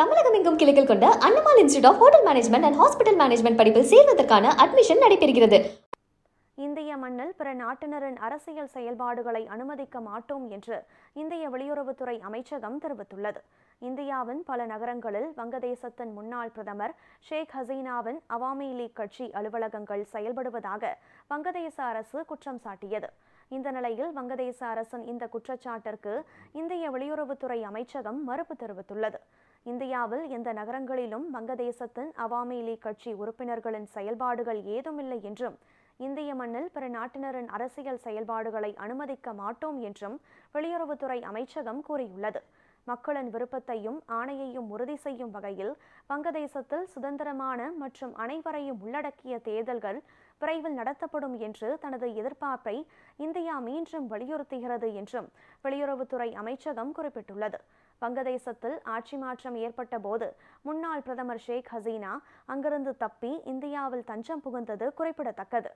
தமிழகம் எங்கும் கிளைகள் கொண்ட Annamal institute of hotel management and hospital management படிப்பில் சேர்வதற்கான அட்மிஷன் நடைபெறுகிறது. இந்திய மண்ணில் பிற நாட்டினரின் அரசியல் செயல்பாடுகளை அனுமதிக்க மாட்டோம் என்று இந்திய வெளியுறவுத்துறை அமைச்சகம் தெரிவித்துள்ளது. இந்தியாவின் பல நகரங்களில் வங்கதேசத்தின் முன்னாள் பிரதமர் ஷேக் ஹசீனாவின் அவாமி லீக் கட்சி அலுவலகங்கள் செயல்படுவதாக வங்கதேச அரசு குற்றம் சாட்டியது. இந்த நிலையில் வங்கதேச அரசின் இந்த குற்றச்சாட்டிற்கு இந்திய வெளியுறவுத்துறை அமைச்சகம் மறுப்பு தெரிவித்துள்ளது. இந்தியாவில் எந்த நகரங்களிலும் வங்கதேசத்தின் அவாமி லீக் கட்சி உறுப்பினர்களின் செயல்பாடுகள் ஏதுமில்லை என்றும் இந்திய மண்ணில் பிற நாட்டினரின் அரசியல் செயல்பாடுகளை அனுமதிக்க மாட்டோம் என்றும் வெளியுறவுத்துறை அமைச்சகம் கூறியுள்ளது. மக்களின் விருப்பத்தையும் ஆணையையும் உறுதி செய்யும் வகையில் வங்கதேசத்தில் சுதந்திரமான மற்றும் அனைவரையும் உள்ளடக்கிய தேர்தல்கள் விரைவில் நடத்தப்படும் என்று தனது எதிர்பார்ப்பை இந்தியா மீண்டும் வலியுறுத்துகிறது என்றும் வெளியுறவுத்துறை அமைச்சகம் குறிப்பிட்டுள்ளது. வங்கதேசத்தில் ஆட்சி மாற்றம் ஏற்பட்ட போது முன்னாள் பிரதமர் ஷேக் ஹசீனா அங்கிருந்து தப்பி இந்தியாவில் தஞ்சம் புகுந்தது குறிப்பிடத்தக்கது.